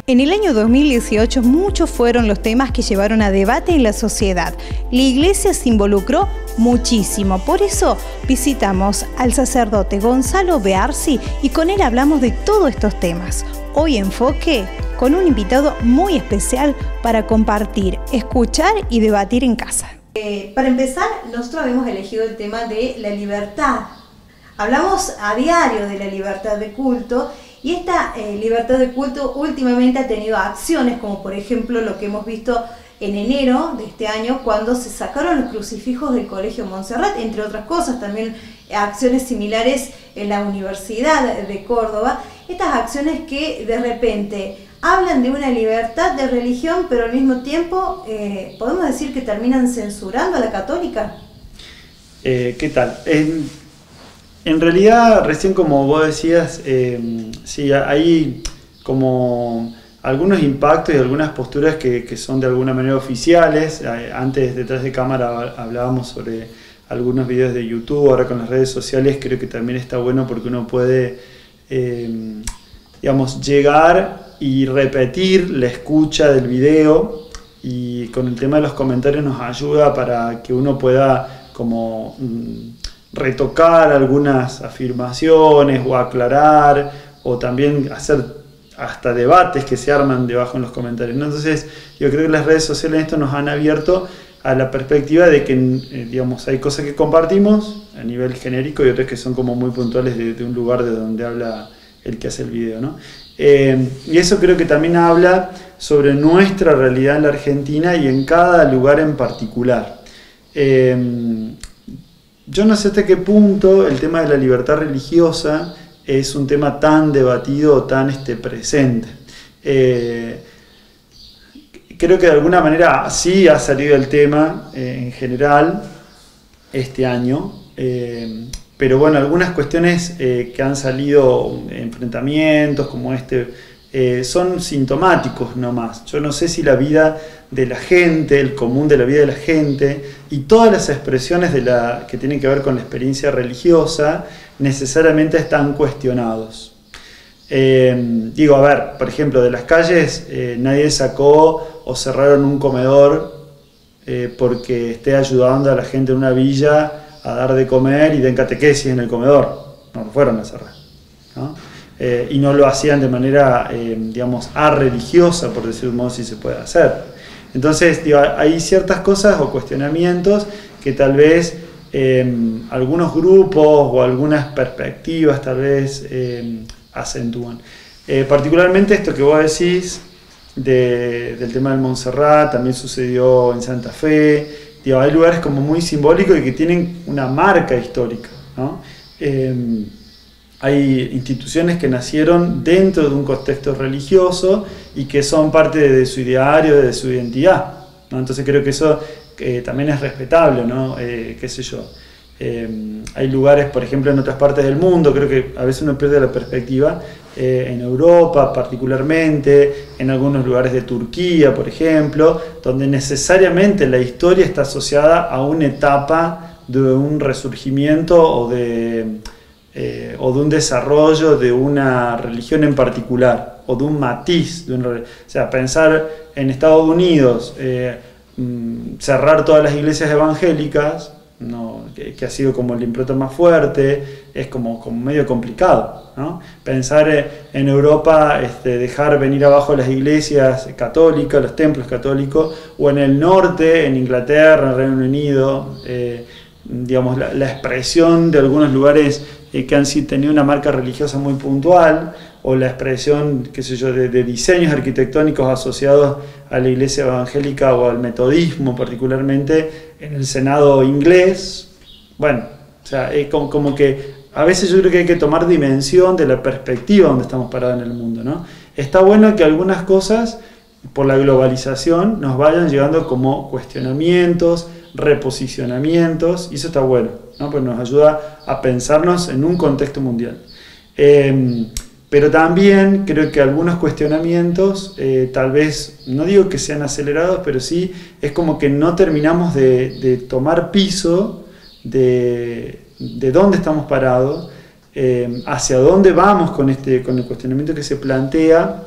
En el año 2018 muchos fueron los temas que llevaron a debate en la sociedad. La Iglesia se involucró muchísimo, por eso visitamos al sacerdote Gonzalo Bearzi y con él hablamos de todos estos temas. Hoy Enfoque con un invitado muy especial para compartir, escuchar y debatir en casa. Para empezar, nosotros habíamos elegido el tema de la libertad. Hablamos a diario de la libertad de culto. Y esta libertad de culto últimamente ha tenido acciones, como por ejemplo lo que hemos visto en enero de este año, cuando se sacaron los crucifijos del Colegio Montserrat, entre otras cosas, también acciones similares en la Universidad de Córdoba. Estas acciones que de repente hablan de una libertad de religión, pero al mismo tiempo podemos decir que terminan censurando a la católica. ¿Qué tal? En realidad, recién como vos decías, sí, hay como algunos impactos y algunas posturas que son de alguna manera oficiales. Antes, detrás de cámara, hablábamos sobre algunos videos de YouTube. Ahora con las redes sociales creo que también está bueno porque uno puede, digamos, llegar y repetir la escucha del video, y con el tema de los comentarios nos ayuda para que uno pueda como retocar algunas afirmaciones o aclarar, o también hacer hasta debates que se arman debajo en los comentarios, ¿no? Entonces yo creo que las redes sociales esto nos han abierto a la perspectiva de que digamos, hay cosas que compartimos a nivel genérico y otras que son como muy puntuales de un lugar de donde habla el que hace el video, ¿no? Y eso creo que también habla sobre nuestra realidad en la Argentina y en cada lugar en particular. Yo no sé hasta qué punto el tema de la libertad religiosa es un tema tan debatido o tan presente. Creo que de alguna manera sí ha salido el tema en general este año, pero bueno, algunas cuestiones que han salido, enfrentamientos como son sintomáticos nomás. Yo no sé si la vida de la gente, el común de la vida de la gente y todas las expresiones que tienen que ver con la experiencia religiosa necesariamente están cuestionados. Digo, a ver, por ejemplo, de las calles nadie sacó o cerraron un comedor porque esté ayudando a la gente en una villa a dar de comer y den catequesis en el comedor. No lo fueron a cerrar, ¿no? Y no lo hacían de manera, digamos, arreligiosa, por decir de un modo, si se puede hacer. Entonces, digo, hay ciertas cosas o cuestionamientos que tal vez algunos grupos o algunas perspectivas tal vez acentúan. Particularmente esto que vos decís del tema del Montserrat, también sucedió en Santa Fe. Digo, hay lugares como muy simbólicos y que tienen una marca histórica, ¿no? Hay instituciones que nacieron dentro de un contexto religioso y que son parte de su ideario, de su identidad, ¿no? Entonces creo que eso también es respetable, ¿no? Qué sé yo. Hay lugares, por ejemplo, en otras partes del mundo, creo que a veces uno pierde la perspectiva, en Europa particularmente, en algunos lugares de Turquía, por ejemplo, donde necesariamente la historia está asociada a una etapa de un resurgimiento o de un desarrollo de una religión en particular, o de un matiz. O sea, pensar en Estados Unidos, cerrar todas las iglesias evangélicas, ¿no? que ha sido como el impronta más fuerte, es como medio complicado, ¿no? Pensar en Europa, dejar venir abajo las iglesias católicas, los templos católicos, o en el norte, en Inglaterra, en Reino Unido, digamos, la expresión de algunos lugares que han tenido una marca religiosa muy puntual, o la expresión, qué sé yo, de diseños arquitectónicos asociados a la iglesia evangélica o al metodismo particularmente en el Senado inglés. Bueno, o sea, es como que a veces yo creo que hay que tomar dimensión de la perspectiva donde estamos parados en el mundo, ¿no? Está bueno que algunas cosas, por la globalización, nos vayan llegando como cuestionamientos, reposicionamientos, y eso está bueno, ¿no? Pues nos ayuda a pensarnos en un contexto mundial. Pero también creo que algunos cuestionamientos, tal vez, no digo que sean acelerados, pero sí es como que no terminamos de tomar piso de dónde estamos parados, hacia dónde vamos con el cuestionamiento que se plantea,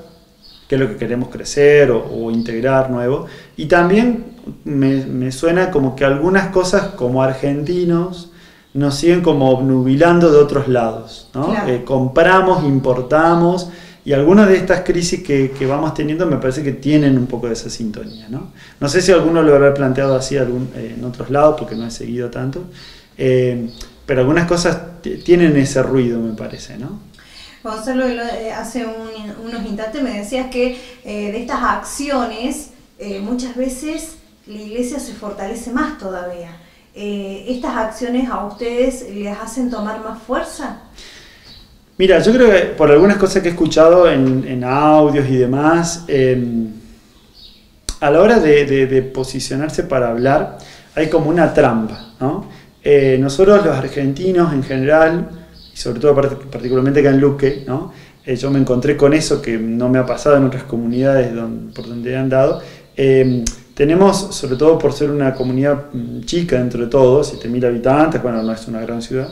qué es lo que queremos crecer o integrar nuevo. Y también me suena como que algunas cosas como argentinos nos siguen como obnubilando de otros lados, ¿no? Claro. Compramos, importamos, y algunas de estas crisis que vamos teniendo me parece que tienen un poco de esa sintonía, ¿no? No sé si alguno lo habrá planteado así en otros lados, porque no he seguido tanto, pero algunas cosas tienen ese ruido, me parece, ¿no? Gonzalo, hace unos instantes me decías que de estas acciones muchas veces la iglesia se fortalece más todavía. ¿Estas acciones a ustedes les hacen tomar más fuerza? Mira, yo creo que por algunas cosas que he escuchado en audios y demás, a la hora de posicionarse para hablar, hay como una trampa, ¿no? Nosotros los argentinos en general, y sobre todo particularmente acá en Luque, ¿no? Yo me encontré con eso que no me ha pasado en otras comunidades por donde he andado. Tenemos, sobre todo por ser una comunidad chica dentro de todos, 7.000 habitantes, bueno, no es una gran ciudad,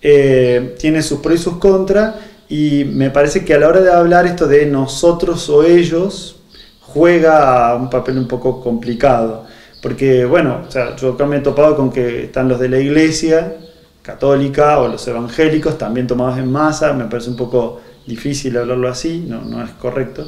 tiene sus pros y sus contras, y me parece que a la hora de hablar esto de nosotros o ellos juega un papel un poco complicado, porque bueno, o sea, yo acá me he topado con que están los de la iglesia católica o los evangélicos también tomados en masa, me parece un poco difícil hablarlo así, no es correcto,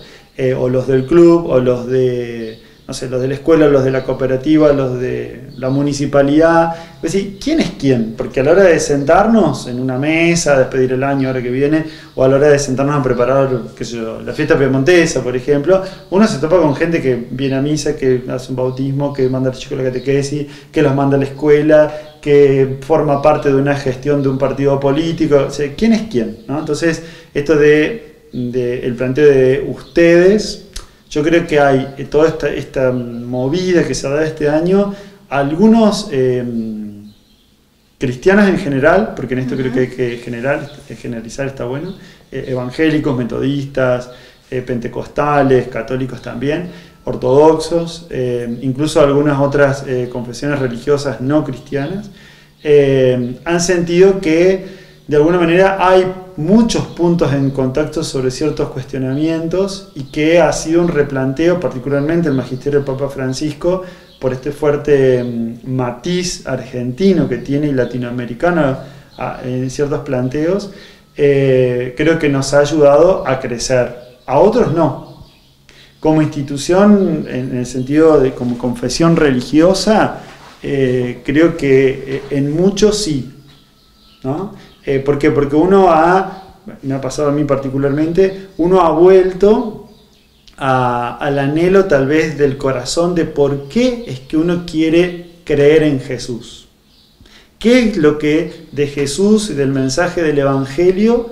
o los del club, o los de, no sé, los de la escuela, los de la cooperativa, los de la municipalidad. Es decir, ¿quién es quién? Porque a la hora de sentarnos en una mesa, despedir el año ahora que viene, o a la hora de sentarnos a preparar, qué sé yo, la fiesta piemontesa, por ejemplo, uno se topa con gente que viene a misa, que hace un bautismo, que manda a los chicos a la catequesis, que los manda a la escuela, que forma parte de una gestión de un partido político. O sea, ¿quién es quién? ¿No? Entonces, esto el planteo de ustedes, yo creo que hay toda esta movida que se da este año, algunos cristianos en general, porque en esto creo que hay que generalizar, está bueno, evangélicos, metodistas, pentecostales, católicos también, ortodoxos, incluso algunas otras confesiones religiosas no cristianas, han sentido que de alguna manera hay muchos puntos en contacto sobre ciertos cuestionamientos, y que ha sido un replanteo, particularmente el magisterio del Papa Francisco, por este fuerte matiz argentino que tiene y latinoamericano en ciertos planteos. Creo que nos ha ayudado a crecer. A otros no. Como institución, en el sentido de como confesión religiosa, creo que en muchos sí, ¿no? ¿Por qué? Porque me ha pasado a mí particularmente, uno ha vuelto al anhelo tal vez del corazón de por qué es que uno quiere creer en Jesús. ¿Qué es lo que de Jesús y del mensaje del Evangelio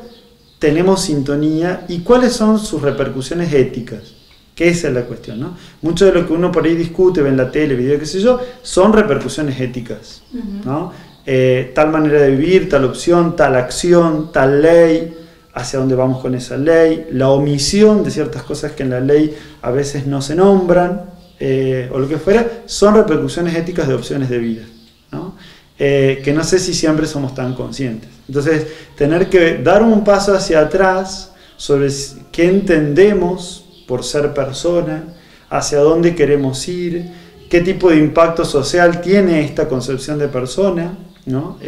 tenemos sintonía, y cuáles son sus repercusiones éticas? Que esa es la cuestión, ¿no? Mucho de lo que uno por ahí discute, ve en la tele, video, qué sé yo, son repercusiones éticas, ¿no? Tal manera de vivir, tal opción, tal acción, tal ley, hacia dónde vamos con esa ley, la omisión de ciertas cosas que en la ley a veces no se nombran, o lo que fuera, son repercusiones éticas de opciones de vida, ¿no? Que no sé si siempre somos tan conscientes. Entonces, tener que dar un paso hacia atrás sobre qué entendemos por ser persona, hacia dónde queremos ir, qué tipo de impacto social tiene esta concepción de persona, ¿no?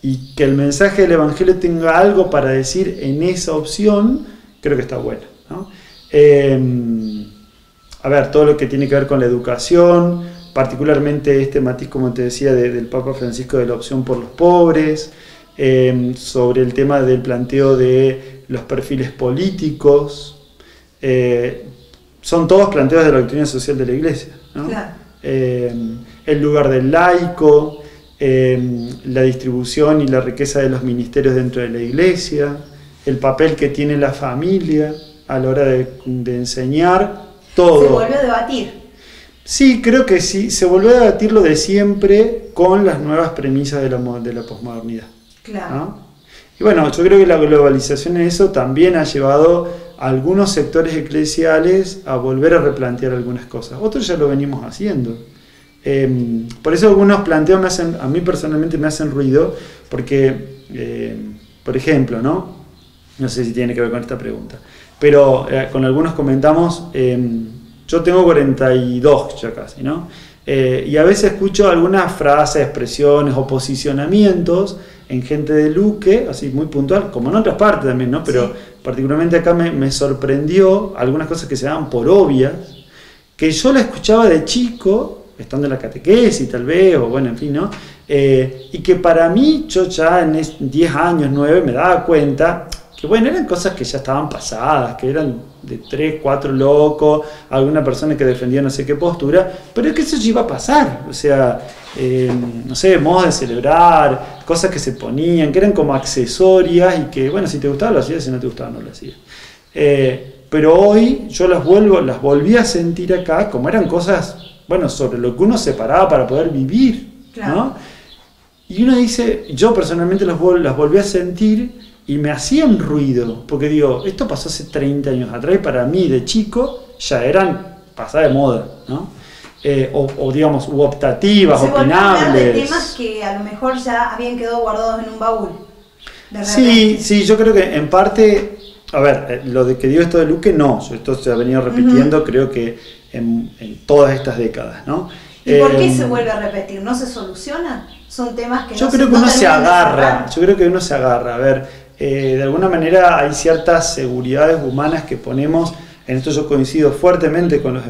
Y que el mensaje del Evangelio tenga algo para decir en esa opción, creo que está bueno, ¿no? A ver, todo lo que tiene que ver con la educación, particularmente este matiz, como te decía, del Papa Francisco, de la opción por los pobres, sobre el tema del planteo de los perfiles políticos, son todos planteos de la doctrina social de la Iglesia, ¿no? Claro. El lugar del laico, la distribución y la riqueza de los ministerios dentro de la Iglesia, el papel que tiene la familia a la hora de enseñar, todo. ¿Se volvió a debatir? Sí, creo que sí, se volvió a debatir lo de siempre con las nuevas premisas de la posmodernidad. Claro. ¿No? Y bueno, yo creo que la globalización en eso también ha llevado a algunos sectores eclesiales a volver a replantear algunas cosas. Otros ya lo venimos haciendo. Por eso algunos planteos a mí personalmente me hacen ruido, porque, por ejemplo, no sé si tiene que ver con esta pregunta, pero con algunos comentamos, yo tengo 42 ya casi, ¿no? Y a veces escucho algunas frases, expresiones o posicionamientos en gente de Luque, así muy puntual, como en otras partes también, ¿no? Pero sí, particularmente acá me sorprendió algunas cosas que se daban por obvias, que yo la escuchaba de chico, estando en la catequesis tal vez, o bueno, en fin, ¿no? Y que para mí, yo ya en 10 años, 9, me daba cuenta que bueno, eran cosas que ya estaban pasadas, que eran de 3, 4 locos, alguna persona que defendía no sé qué postura, pero es que eso ya iba a pasar, o sea, no sé, modos de celebrar, cosas que se ponían, que eran como accesorias y que, bueno, si te gustaba lo hacías, si no te gustaba no lo hacías. Pero hoy yo las volví a sentir acá como eran cosas, bueno, sobre lo que uno se paraba para poder vivir, claro, ¿no? Y uno dice, yo personalmente las volví a sentir y me hacían ruido, porque digo, esto pasó hace 30 años atrás y para mí de chico ya eran pasadas de moda, ¿no? O digamos, u optativas, se opinables. De temas que a lo mejor ya habían quedado guardados en un baúl. Sí, yo creo que en parte, a ver, lo de que dio esto de Luque, no, esto se ha venido repitiendo, creo que en todas estas décadas, ¿no? ¿Y por qué se vuelve a repetir? ¿No se soluciona? Son temas que yo creo que uno se agarra, a ver, de alguna manera hay ciertas seguridades humanas que ponemos, en esto yo coincido fuertemente con los,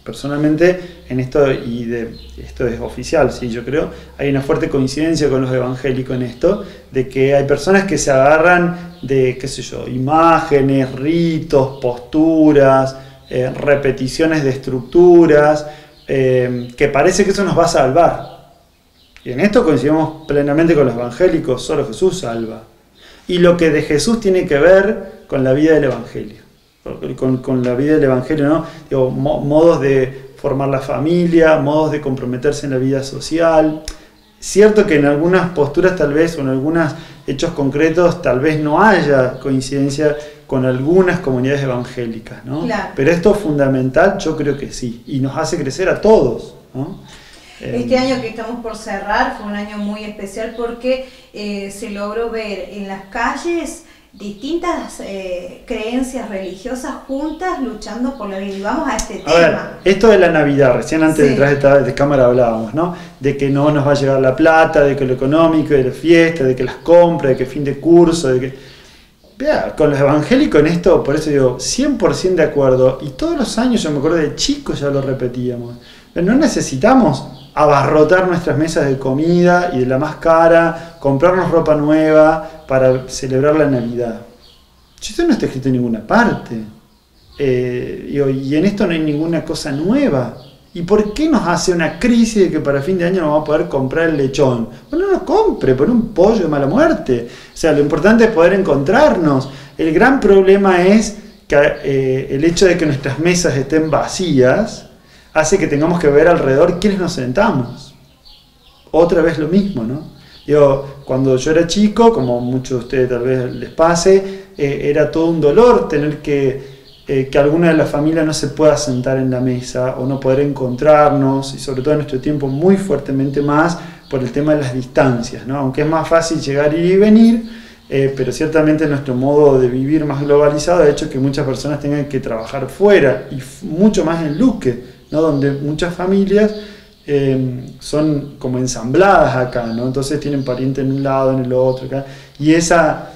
personalmente, en esto, y esto es oficial, sí, yo creo, hay una fuerte coincidencia con los evangélicos en esto, de que hay personas que se agarran de, qué sé yo, imágenes, ritos, posturas, repeticiones de estructuras, que parece que eso nos va a salvar. Y en esto coincidimos plenamente con los evangélicos, solo Jesús salva. Y lo que de Jesús tiene que ver con la vida del Evangelio, con la vida del Evangelio, ¿no? Digo, modos de formar la familia, modos de comprometerse en la vida social. Cierto que en algunas posturas tal vez, o en algunos hechos concretos, tal vez no haya coincidencia con algunas comunidades evangélicas, ¿no? Claro. Pero esto es fundamental, yo creo que sí, y nos hace crecer a todos, ¿no? Este año que estamos por cerrar fue un año muy especial porque se logró ver en las calles distintas creencias religiosas juntas luchando por la vida. Y vamos a este tema. A ver, esto de la Navidad, recién antes de entrar de cámara hablábamos, ¿no? De que no nos va a llegar la plata, de que lo económico, de la fiesta, de que las compras, de que fin de curso, de que... Vea, con los evangélicos en esto, por eso digo, 100% de acuerdo. Y todos los años, yo me acuerdo de chicos ya lo repetíamos. No necesitamos abarrotar nuestras mesas de comida y de la más cara, comprarnos ropa nueva para celebrar la Navidad. Esto no está escrito en ninguna parte. Y en esto no hay ninguna cosa nueva. ¿Y por qué nos hace una crisis de que para fin de año no vamos a poder comprar el lechón? Bueno, no lo compre, por un pollo de mala muerte. O sea, lo importante es poder encontrarnos. El gran problema es que el hecho de que nuestras mesas estén vacías hace que tengamos que ver alrededor quiénes nos sentamos. Otra vez lo mismo, ¿no? Cuando yo era chico, como muchos de ustedes tal vez les pase, era todo un dolor tener que alguna de la familia no se pueda sentar en la mesa o no poder encontrarnos, y sobre todo en nuestro tiempo muy fuertemente más por el tema de las distancias, ¿no? Aunque es más fácil llegar, ir y venir, pero ciertamente nuestro modo de vivir más globalizado ha hecho que muchas personas tengan que trabajar fuera, y mucho más en Luque, ¿no? Donde muchas familias son como ensambladas acá, ¿no? Entonces tienen pariente en un lado, en el otro, acá, y esa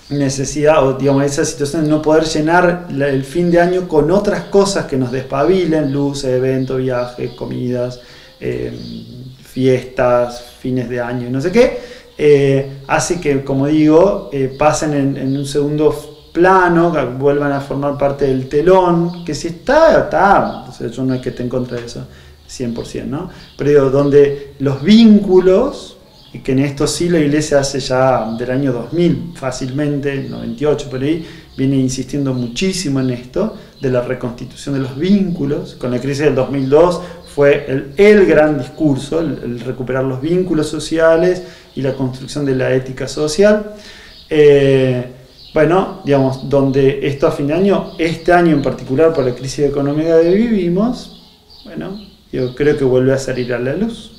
necesidad, o digamos, esa situación de no poder llenar el fin de año con otras cosas que nos despabilen, luces, eventos, viajes, comidas, fiestas, fines de año y no sé qué, hace que, como digo, pasen en un segundo plano, que vuelvan a formar parte del telón, que si está, o sea, yo no es que esté en contra de eso 100%, ¿no? Pero digo, donde los vínculos, y que en esto sí la Iglesia hace ya del año 2000, fácilmente, 98 por ahí, viene insistiendo muchísimo en esto, de la reconstitución de los vínculos. Con la crisis del 2002 fue el gran discurso, el recuperar los vínculos sociales y la construcción de la ética social. Bueno, digamos, donde esto a fin de año, este año en particular por la crisis económica que vivimos, bueno, yo creo que vuelve a salir a la luz,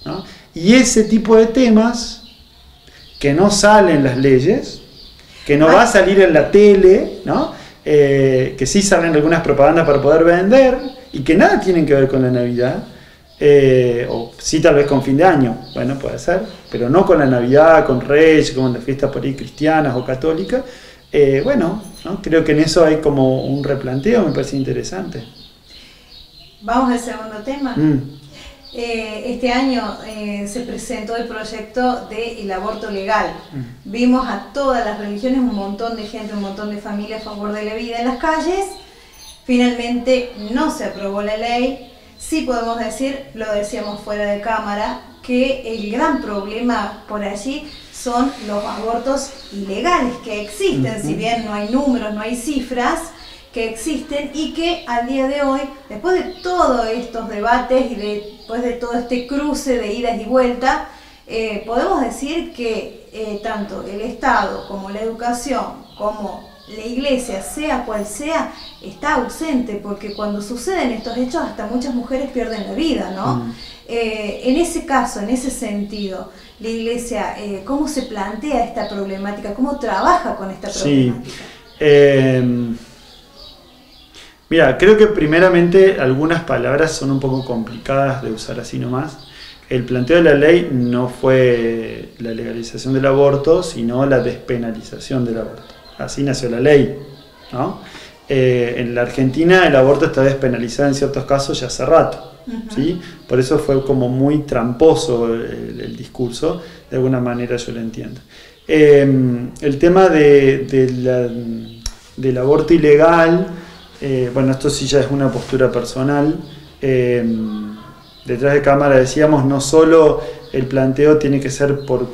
¿no? Y ese tipo de temas que no salen las leyes, que no va a salir en la tele, ¿no? Que sí salen algunas propagandas para poder vender y que nada tienen que ver con la Navidad, o sí tal vez con fin de año, bueno, puede ser, pero no con la Navidad, con Reyes, con las fiestas por ahí cristianas o católicas. Bueno, ¿no? Creo que en eso hay como un replanteo, me parece interesante. Vamos al segundo tema. Este año se presentó el proyecto del aborto legal. Vimos a todas las religiones, un montón de gente, un montón de familias a favor de la vida en las calles. Finalmente no se aprobó la ley. Sí podemos decir, lo decíamos fuera de cámara, que el gran problema por allí son los abortos ilegales que existen, si bien no hay números, no hay cifras, que existen y que al día de hoy, después de todos estos debates y después de todo este cruce de idas y vueltas, podemos decir que tanto el Estado como la educación, como la Iglesia, sea cual sea, está ausente, porque cuando suceden estos hechos hasta muchas mujeres pierden la vida, ¿no? En ese caso, en ese sentido, la Iglesia, ¿cómo se plantea esta problemática? ¿Cómo trabaja con esta problemática? Sí. Mira, creo que primeramente algunas palabras son un poco complicadas de usar así nomás. El planteo de la ley no fue la legalización del aborto, sino la despenalización del aborto. Así nació la ley, ¿no? En la Argentina el aborto está despenalizado en ciertos casos ya hace rato, ¿sí? Por eso fue como muy tramposo el discurso, de alguna manera yo lo entiendo. El tema del aborto ilegal, bueno, esto sí ya es una postura personal. Detrás de cámara decíamos, no solo el planteo tiene que ser por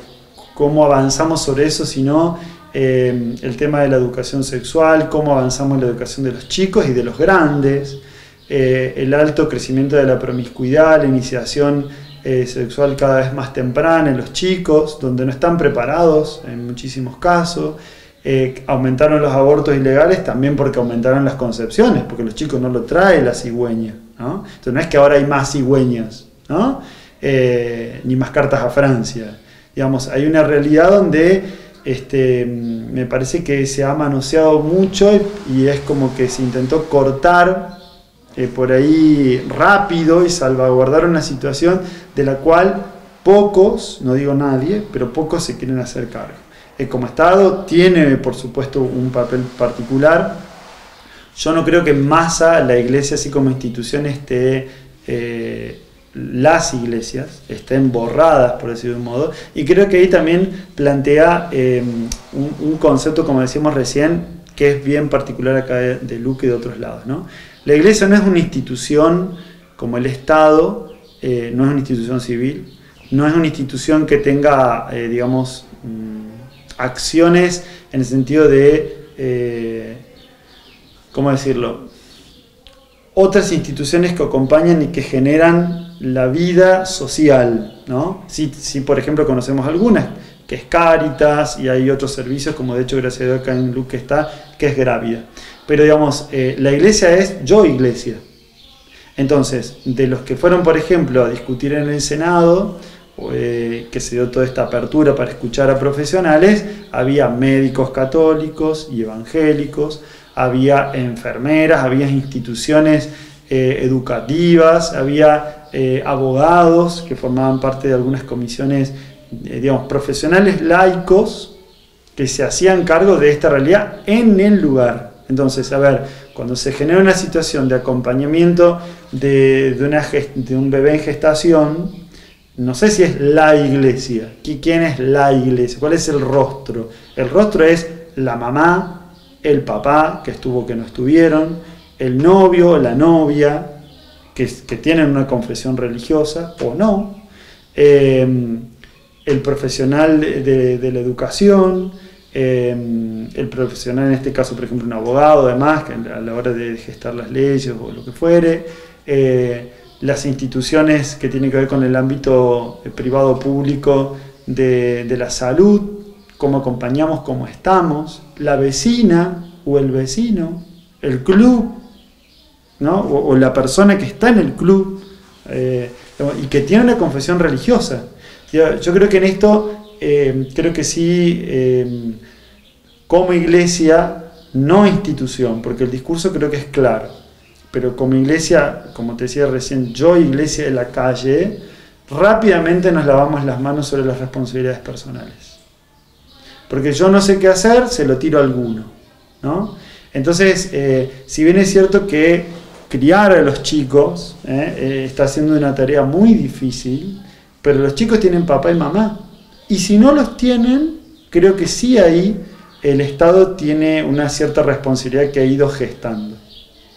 cómo avanzamos sobre eso, sino el tema de la educación sexual, cómo avanzamos en la educación de los chicos y de los grandes, el alto crecimiento de la promiscuidad, la iniciación sexual cada vez más temprana en los chicos, donde no están preparados en muchísimos casos. Aumentaron los abortos ilegales también porque aumentaron las concepciones, porque los chicos no lo trae la cigüeña, ¿no? Entonces no es que ahora hay más cigüeñas, ¿no? Ni más cartas a Francia. Digamos, hay una realidad donde me parece que se ha manoseado mucho y es como que se intentó cortar por ahí rápido y salvaguardar una situación de la cual pocos, no digo nadie, pero pocos se quieren hacer cargo. Como Estado tiene, por supuesto, un papel particular. Yo no creo que en masa la Iglesia, así como institución, las iglesias estén borradas, por decirlo de un modo, y creo que ahí también plantea un concepto, como decíamos recién, que es bien particular acá de Luque y de otros lados, ¿no? La Iglesia no es una institución como el Estado, no es una institución civil, no es una institución que tenga, digamos, acciones en el sentido de, ¿cómo decirlo?, otras instituciones que acompañan y que generan la vida social, ¿no? Sí, por ejemplo, conocemos algunas, que es Cáritas, y hay otros servicios, como de hecho, gracias a Dios, acá en Luque está, que es Grávida. Pero digamos, la Iglesia es yo Iglesia. Entonces, de los que fueron, por ejemplo, a discutir en el Senado, que se dio toda esta apertura para escuchar a profesionales, había médicos católicos y evangélicos, había enfermeras, había instituciones educativas, había abogados que formaban parte de algunas comisiones, digamos, profesionales laicos que se hacían cargo de esta realidad en el lugar. Entonces, a ver, cuando se genera una situación de acompañamiento de un bebé en gestación, no sé si es la Iglesia. ¿Quién es la Iglesia? ¿Cuál es el rostro? El rostro es la mamá, el papá, que estuvo, que no estuvieron, el novio, la novia, que tienen una confesión religiosa o no, el profesional de la educación, el profesional, en este caso, por ejemplo, un abogado, además, que a la hora de gestar las leyes o lo que fuere, las instituciones que tienen que ver con el ámbito privado público de la salud, cómo acompañamos, cómo estamos, la vecina o el vecino, el club, ¿no? o la persona que está en el club y que tiene una confesión religiosa. Yo creo que en esto, creo que sí como iglesia, no institución, porque el discurso creo que es claro, pero como iglesia, como te decía recién, yo iglesia de la calle, rápidamente nos lavamos las manos sobre las responsabilidades personales. Porque yo no sé qué hacer, se lo tiro a alguno, ¿no? Entonces, si bien es cierto que criar a los chicos está siendo una tarea muy difícil, pero los chicos tienen papá y mamá. Y si no los tienen, creo que sí ahí el Estado tiene una cierta responsabilidad que ha ido gestando,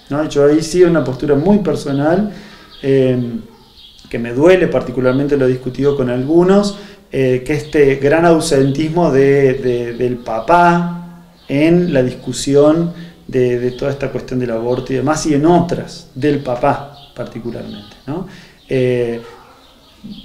¿no? Yo ahí sí una postura muy personal, que me duele particularmente, lo he discutido con algunos, que este gran ausentismo del papá en la discusión de toda esta cuestión del aborto y demás, y en otras, del papá particularmente, ¿no?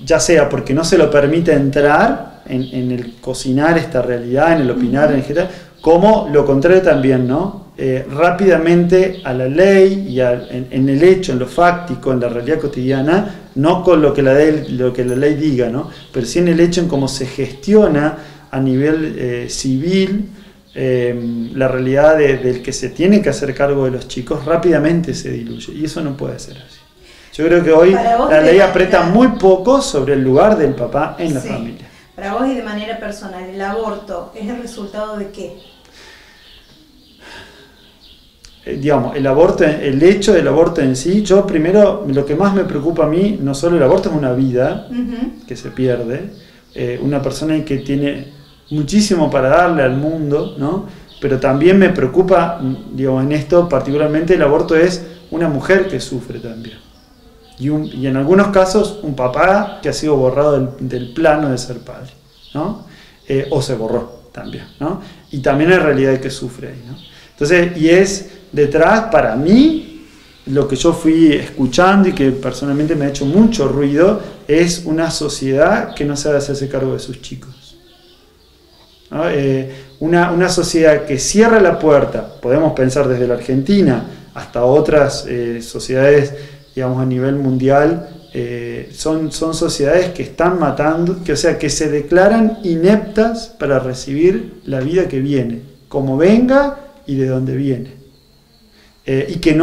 Ya sea porque no se lo permite entrar en el cocinar esta realidad, en el opinar en general, como lo contrario también, ¿no? Rápidamente a la ley y en el hecho, en lo fáctico, en la realidad cotidiana, no con lo que la ley diga, ¿no? Pero sí en el hecho, en cómo se gestiona a nivel civil la realidad del que se tiene que hacer cargo de los chicos, rápidamente se diluye, y eso no puede ser así. Yo creo que hoy la ley aprieta muy poco sobre el lugar del papá en la familia. Para vos y de manera personal, ¿el aborto es el resultado de qué? Digamos, el hecho del aborto en sí, yo primero, lo que más me preocupa a mí, no solo el aborto, es una vida que se pierde, una persona que tiene muchísimo para darle al mundo, ¿no? Pero también me preocupa, digamos, en esto particularmente el aborto es una mujer que sufre también. Y en algunos casos un papá que ha sido borrado del plano de ser padre, ¿no? O se borró también, ¿no? Y también hay realidad que sufre ahí, ¿no? Entonces, y es detrás, para mí, lo que yo fui escuchando y que personalmente me ha hecho mucho ruido, es una sociedad que no sabe hacerse cargo de sus chicos, ¿no? Una sociedad que cierra la puerta, podemos pensar desde la Argentina hasta otras sociedades, digamos, a nivel mundial, son sociedades que están matando, o sea, que se declaran ineptas para recibir la vida que viene, como venga y de dónde viene. Y que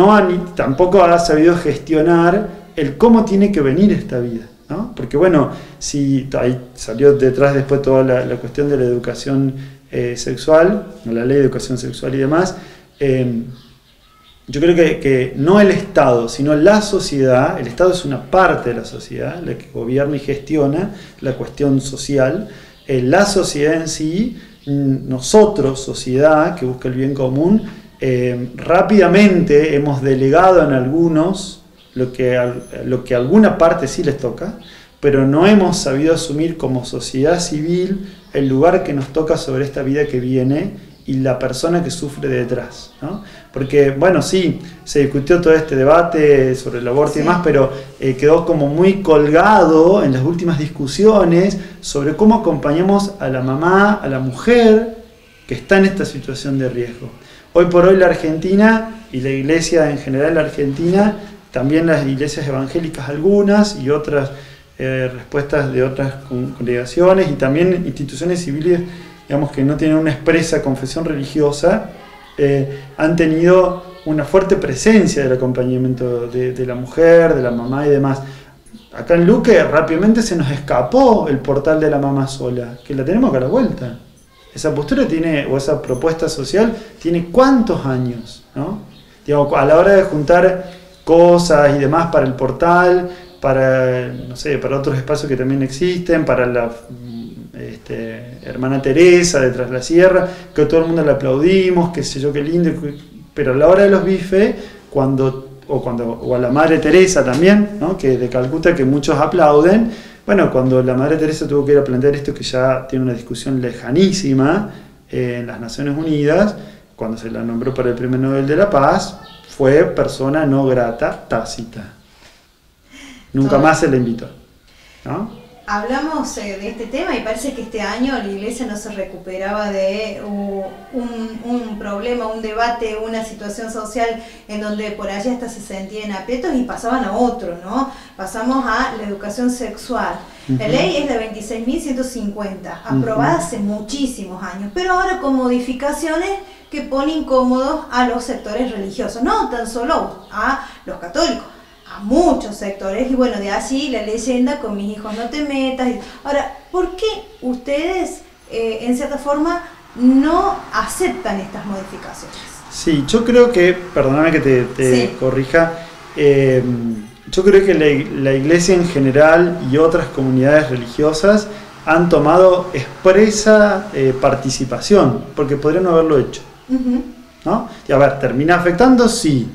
tampoco ha sabido gestionar el cómo tiene que venir esta vida, ¿no? Porque bueno, si ahí salió detrás después toda la cuestión de la educación sexual, la ley de educación sexual y demás, yo creo que no el Estado, sino la sociedad, el Estado es una parte de la sociedad, la que gobierna y gestiona la cuestión social, la sociedad en sí, nosotros, sociedad que busca el bien común, rápidamente hemos delegado en algunos lo que a alguna parte sí les toca, pero no hemos sabido asumir como sociedad civil el lugar que nos toca sobre esta vida que viene y la persona que sufre detrás, ¿no? Porque, bueno, sí, se discutió todo este debate sobre el aborto y demás, pero quedó como muy colgado en las últimas discusiones sobre cómo acompañamos a la mamá, a la mujer que está en esta situación de riesgo. Hoy por hoy la Argentina y la iglesia en general la Argentina, también las iglesias evangélicas algunas y otras respuestas de otras congregaciones y también instituciones civiles, digamos, que no tienen una expresa confesión religiosa, han tenido una fuerte presencia del acompañamiento de la mujer, de la mamá y demás. Acá en Luque rápidamente se nos escapó el portal de la mamá sola, que la tenemos acá a la vuelta. Esa postura tiene, o esa propuesta social, tiene ¿cuántos años? ¿No? Digamos, a la hora de juntar cosas y demás para el portal, para, no sé, para otros espacios que también existen, para la hermana Teresa de Tras la Sierra, que a todo el mundo le aplaudimos, qué sé yo, qué lindo, pero a la hora de los bifes, o a la Madre Teresa también, ¿no? Que de Calcuta, que muchos aplauden, bueno, cuando la Madre Teresa tuvo que ir a plantear esto, que ya tiene una discusión lejanísima en las Naciones Unidas, cuando se la nombró para el Premio Nobel de la Paz, fue persona no grata, tácita. Nunca más se le invitó, ¿no? hablamos de este tema y parece que este año la Iglesia no se recuperaba de un problema, un debate, una situación social en donde por allí hasta se sentían aprietos y pasaban a otro, ¿no? Pasamos a la educación sexual. La ley es de 26.150, aprobada hace muchísimos años, pero ahora con modificaciones que ponen incómodos a los sectores religiosos, no tan solo a los católicos, a muchos sectores. Y bueno, de así la leyenda con mis hijos no te metas. Ahora, ¿por qué ustedes en cierta forma no aceptan estas modificaciones? Sí, yo creo que, perdóname que te corrija, yo creo que la Iglesia en general y otras comunidades religiosas han tomado expresa participación, porque podrían no haberlo hecho, ¿no? Y a ver, ¿termina afectando? Sí.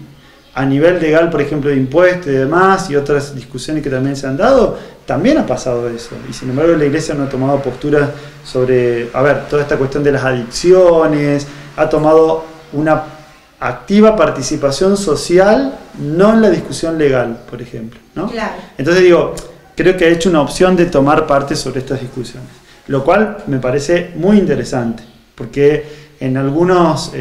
A nivel legal, por ejemplo, de impuestos y demás, y otras discusiones que también se han dado, también ha pasado eso. Y sin embargo la Iglesia no ha tomado postura sobre, a ver, toda esta cuestión de las adicciones, ha tomado una activa participación social, no en la discusión legal, por ejemplo, ¿no? Claro. Entonces digo, creo que ha hecho una opción de tomar parte sobre estas discusiones, lo cual me parece muy interesante, porque en algunas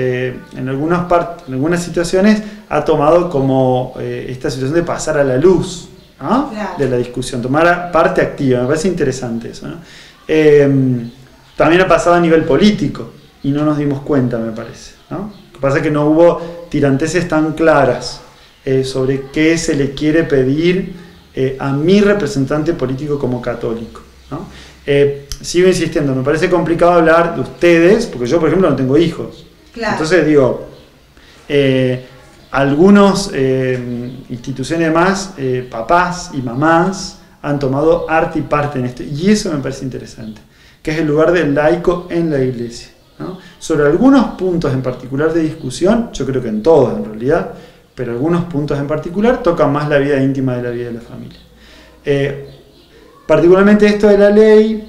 situaciones ha tomado como esta situación de pasar a la luz, ¿no? Claro. De la discusión, tomar parte activa, me parece interesante eso, ¿no? También ha pasado a nivel político y no nos dimos cuenta, me parece, ¿no? Lo que pasa es que no hubo tiranteses tan claras sobre qué se le quiere pedir a mi representante político como católico, ¿no? Sigo insistiendo, me parece complicado hablar de ustedes, porque yo, por ejemplo, no tengo hijos. Claro. Entonces digo, algunas instituciones más, papás y mamás, han tomado arte y parte en esto, y eso me parece interesante, que es el lugar del laico en la Iglesia, ¿no? Sobre algunos puntos en particular de discusión, yo creo que en todos en realidad, pero algunos puntos en particular tocan más la vida íntima de la vida de la familia. Particularmente esto de la ley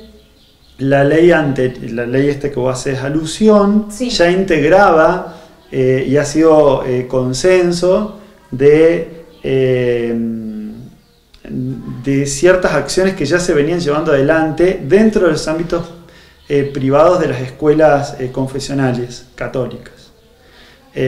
esta que vos haces alusión, sí, ya integraba y ha sido consenso de ciertas acciones que ya se venían llevando adelante dentro de los ámbitos privados de las escuelas confesionales católicas.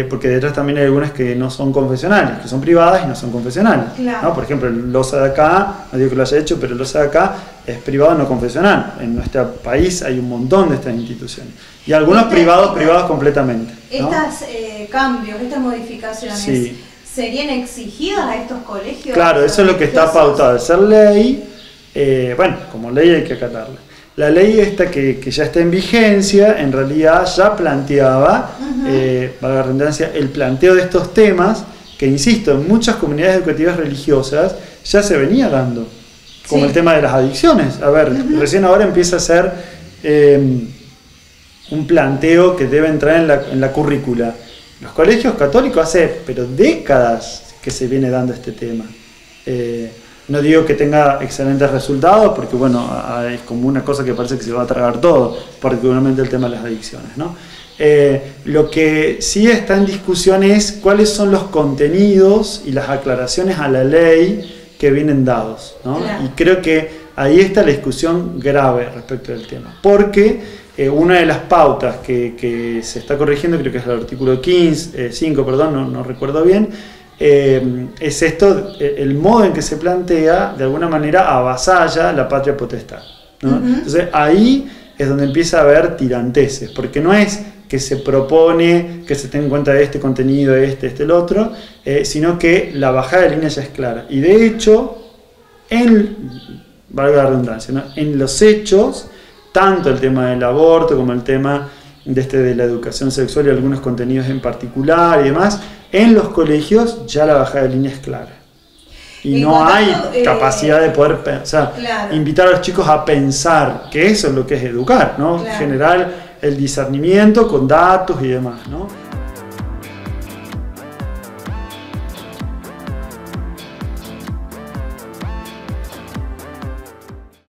Porque detrás también hay algunas que no son confesionales, que son privadas y no son confesionales, claro, ¿no? Por ejemplo, el LOSA de acá, no digo que lo haya hecho, pero el LOSA de acá es privado no confesional. En nuestro país hay un montón de estas instituciones. Y algunos privados completamente, ¿no? Estos cambios, estas modificaciones, sí, ¿serían exigidas a estos colegios? Claro, eso es lo que está pautado. De ser ley, bueno, como ley hay que acatarla. La ley esta que ya está en vigencia, en realidad ya planteaba, valga la redundancia, el planteo de estos temas, que insisto, en muchas comunidades educativas religiosas ya se venía dando, como sí, el tema de las adicciones. A ver, recién ahora empieza a ser un planteo que debe entrar en la currícula. Los colegios católicos hace décadas que se viene dando este tema. No digo que tenga excelentes resultados, porque bueno, es como una cosa que parece que se va a tragar todo, particularmente el tema de las adicciones, ¿no? Lo que sí está en discusión es cuáles son los contenidos y las aclaraciones a la ley que vienen dados, ¿no? Claro. Y creo que ahí está la discusión grave respecto del tema, porque una de las pautas que se está corrigiendo, creo que es el artículo 5, no recuerdo bien, es esto, el modo en que se plantea, de alguna manera avasalla la patria potestad, ¿no? Entonces ahí es donde empieza a haber tiranteses, porque no es que se propone que se tenga en cuenta este contenido, el otro, sino que la bajada de línea ya es clara. Y de hecho, valga la redundancia, ¿no? En los hechos, tanto el tema del aborto como el tema de la educación sexual y algunos contenidos en particular y demás, en los colegios ya la bajada de línea es clara. Y no hay capacidad de poder claro, invitar a los chicos a pensar, que eso es lo que es educar, ¿no? Claro. Generar el discernimiento con datos y demás, ¿no?